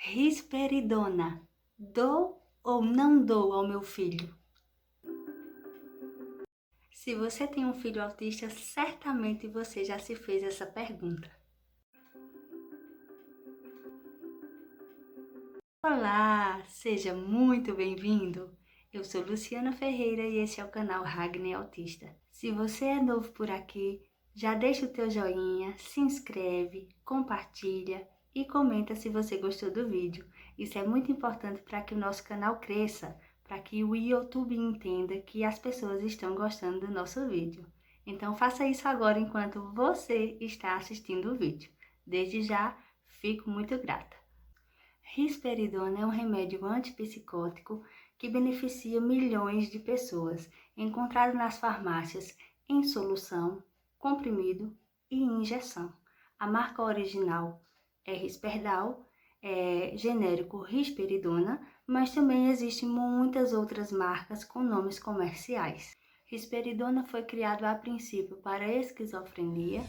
Risperidona, dou ou não dou ao meu filho? Se você tem um filho autista, certamente você já se fez essa pergunta. Olá, seja muito bem-vindo! Eu sou Luciana Ferreira e esse é o canal Ragni Autista. Se você é novo por aqui, já deixa o teu joinha, se inscreve, compartilha e comenta se você gostou do vídeo. Isso é muito importante para que o nosso canal cresça, para que o YouTube entenda que as pessoas estão gostando do nosso vídeo. Então faça isso agora enquanto você está assistindo o vídeo. Desde já, fico muito grata. Risperidona é um remédio antipsicótico que beneficia milhões de pessoas, encontrado nas farmácias em solução, comprimido e injeção. A marca original é Risperdal, genérico Risperidona, mas também existem muitas outras marcas com nomes comerciais. Risperidona foi criado a princípio para esquizofrenia,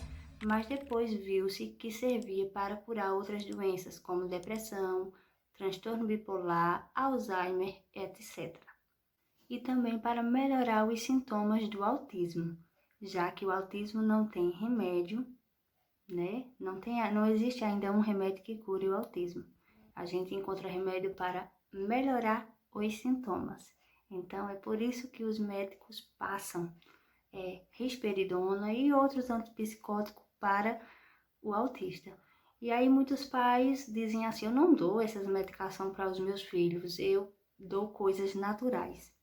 mas depois viu-se que servia para curar outras doenças como depressão, transtorno bipolar, Alzheimer, etc. E também para melhorar os sintomas do autismo, já que o autismo não tem remédio, né? Não existe ainda um remédio que cure o autismo. A gente encontra remédio para melhorar os sintomas. Então, é por isso que os médicos passam risperidona e outros antipsicóticos para o autista. E aí muitos pais dizem assim, eu não dou essas medicações para os meus filhos, eu dou coisas naturais.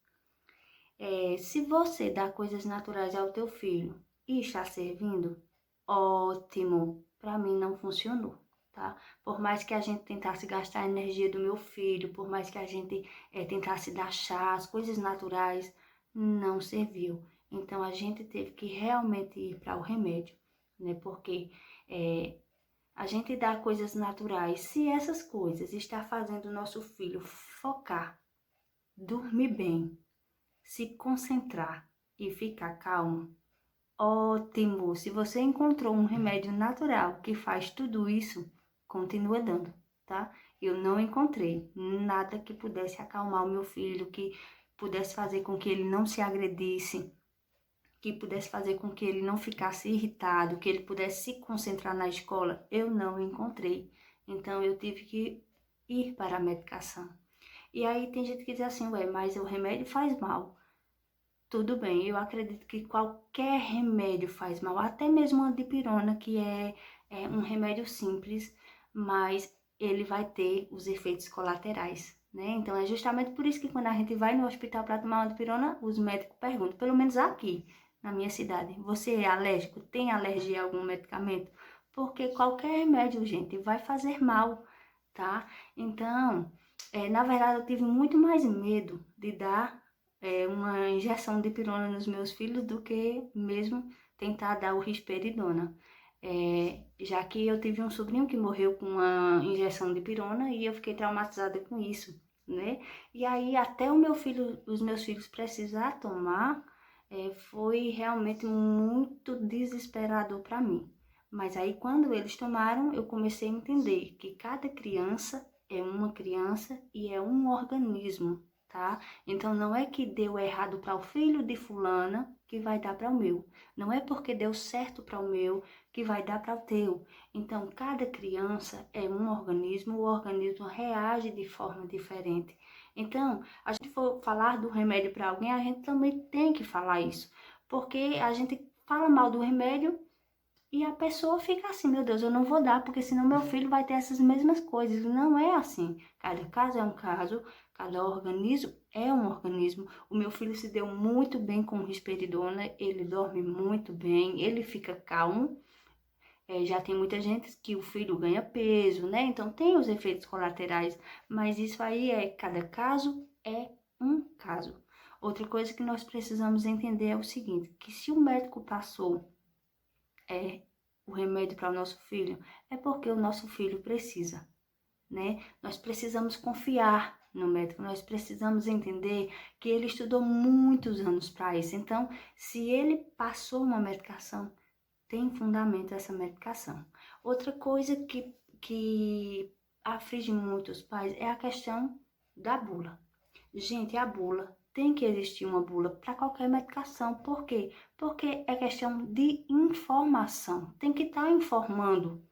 Se você dá coisas naturais ao teu filho e está servindo, ótimo, para mim não funcionou, tá? Por mais que a gente tentasse gastar a energia do meu filho, por mais que a gente tentasse dar chá, as coisas naturais, não serviu. Então a gente teve que realmente ir para o remédio, né? Porque a gente dá coisas naturais. Se essas coisas estão fazendo o nosso filho focar, dormir bem, se concentrar e ficar calmo, ótimo! Se você encontrou um remédio natural que faz tudo isso, continua dando, tá? Eu não encontrei nada que pudesse acalmar o meu filho, que pudesse fazer com que ele não se agredisse, que pudesse fazer com que ele não ficasse irritado, que ele pudesse se concentrar na escola. Eu não encontrei. Então, eu tive que ir para a medicação. E aí tem gente que diz assim, ué, mas o remédio faz mal. Tudo bem, eu acredito que qualquer remédio faz mal, até mesmo a dipirona, que é um remédio simples, mas ele vai ter os efeitos colaterais, né? Então, é justamente por isso que quando a gente vai no hospital para tomar uma dipirona, os médicos perguntam, pelo menos aqui na minha cidade, você é alérgico? Tem alergia a algum medicamento? Porque qualquer remédio, gente, vai fazer mal, tá? Então, na verdade, eu tive muito mais medo de dar uma injeção de pirona nos meus filhos do que mesmo tentar dar o risperidona. Já que eu tive um sobrinho que morreu com uma injeção de pirona e eu fiquei traumatizada com isso, né? E aí até os meus filhos precisar tomar, foi realmente muito desesperador para mim. Mas aí quando eles tomaram, eu comecei a entender que cada criança é uma criança e é um organismo, tá? Então não é que deu errado para o filho de fulana que vai dar para o meu. Não é porque deu certo para o meu que vai dar para o teu. Então cada criança é um organismo, o organismo reage de forma diferente. Então, a gente for falar do remédio para alguém, a gente também tem que falar isso, porque a gente fala mal do remédio e a pessoa fica assim, meu Deus, eu não vou dar, porque senão meu filho vai ter essas mesmas coisas. Não é assim. Cada caso é um caso, cada organismo é um organismo. O meu filho se deu muito bem com risperidona, ele dorme muito bem, ele fica calmo. Já tem muita gente que o filho ganha peso, né? Então tem os efeitos colaterais, mas isso aí cada caso é um caso. Outra coisa que nós precisamos entender é o seguinte, que se o médico passou o remédio para o nosso filho, é porque o nosso filho precisa, né? Nós precisamos confiar no médico, nós precisamos entender que ele estudou muitos anos para isso. Então, se ele passou uma medicação, tem fundamento essa medicação. Outra coisa que aflige muitos pais é a questão da bula. Gente, a bula, tem que existir uma bula para qualquer medicação. Por quê? Porque é questão de informação. Tem que estar informando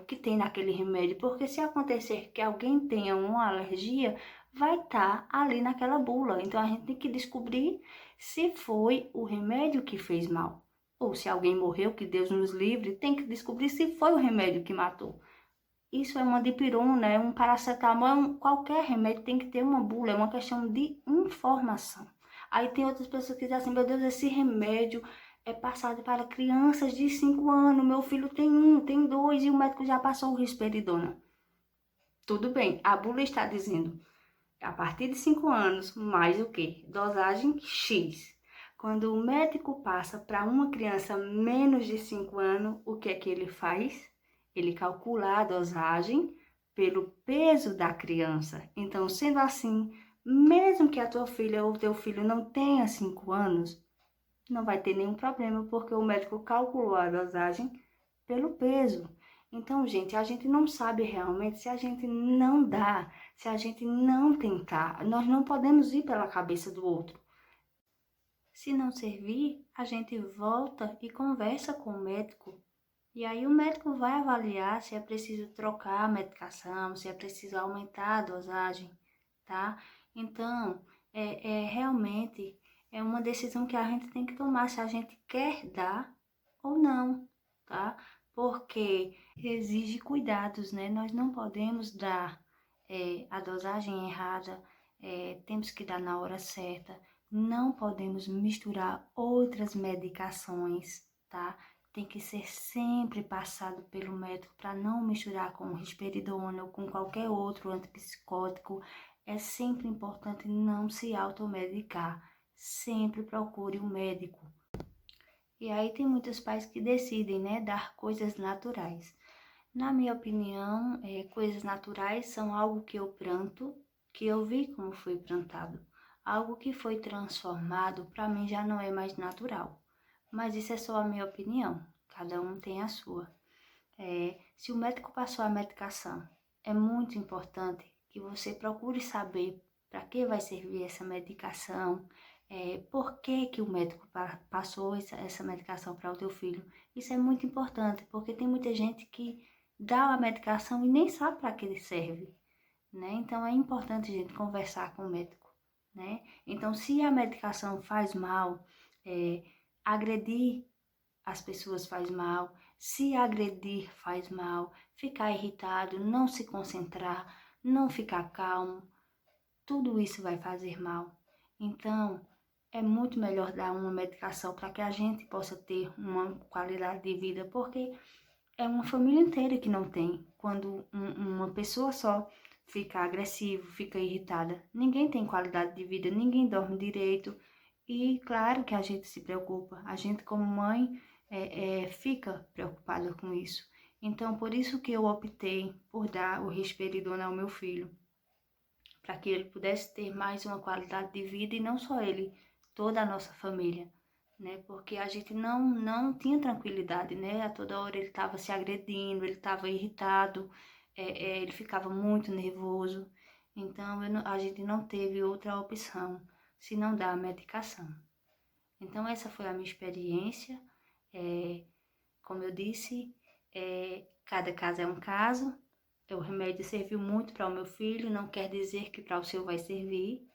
o que tem naquele remédio. Porque se acontecer que alguém tenha uma alergia, vai estar ali naquela bula. Então, a gente tem que descobrir se foi o remédio que fez mal. Ou se alguém morreu, que Deus nos livre, tem que descobrir se foi o remédio que matou. Isso é uma dipirona, é um paracetamol, qualquer remédio tem que ter uma bula, é uma questão de informação. Aí tem outras pessoas que dizem assim, meu Deus, esse remédio é passado para crianças de 5 anos, meu filho tem 1, tem 2 e o médico já passou o risperidona. Tudo bem, a bula está dizendo, a partir de 5 anos, mais o quê? Dosagem X. Quando o médico passa para uma criança menos de 5 anos, o que é que ele faz? Ele calcula a dosagem pelo peso da criança. Então, sendo assim, mesmo que a tua filha ou teu filho não tenha 5 anos, não vai ter nenhum problema, porque o médico calculou a dosagem pelo peso. Então, gente, a gente não sabe realmente se a gente não dá, se a gente não tentar. Nós não podemos ir pela cabeça do outro. Se não servir, a gente volta e conversa com o médico. E aí o médico vai avaliar se é preciso trocar a medicação, se é preciso aumentar a dosagem, tá? Então, realmente é uma decisão que a gente tem que tomar se a gente quer dar ou não, tá? Porque exige cuidados, né? Nós não podemos dar a dosagem errada, temos que dar na hora certa, não podemos misturar outras medicações, tá? Tem que ser sempre passado pelo médico para não misturar com risperidona ou com qualquer outro antipsicótico. É sempre importante não se automedicar. Sempre procure o médico. E aí tem muitos pais que decidem, né, dar coisas naturais. Na minha opinião, coisas naturais são algo que eu planto, que eu vi como foi plantado. Algo que foi transformado, para mim já não é mais natural. Mas isso é só a minha opinião, cada um tem a sua. Se o médico passou a medicação, é muito importante que você procure saber para que vai servir essa medicação, por que que o médico passou essa medicação para o teu filho. Isso é muito importante, porque tem muita gente que dá a medicação e nem sabe para que ele serve, né? Então, é importante a gente conversar com o médico, né? Então, se a medicação faz mal, agredir as pessoas faz mal, se agredir faz mal, ficar irritado, não se concentrar, não ficar calmo, tudo isso vai fazer mal. Então, é muito melhor dar uma medicação para que a gente possa ter uma qualidade de vida, porque é uma família inteira que não tem. Quando uma pessoa só fica agressiva, fica irritada, ninguém tem qualidade de vida, ninguém dorme direito. E claro que a gente se preocupa, a gente como mãe fica preocupada com isso. Então, por isso que eu optei por dar o risperidona ao meu filho, para que ele pudesse ter mais uma qualidade de vida e não só ele, toda a nossa família, né? Porque a gente não tinha tranquilidade, né? A toda hora ele estava se agredindo, ele estava irritado, ele ficava muito nervoso. Então, a gente não teve outra opção se não dar a medicação. Então, essa foi a minha experiência. Como eu disse, cada caso é um caso. O remédio serviu muito para o meu filho, não quer dizer que para o seu vai servir,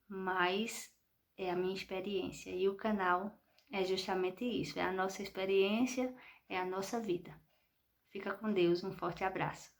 mas é a minha experiência. E o canal é justamente isso, é a nossa experiência, é a nossa vida. Fica com Deus, um forte abraço.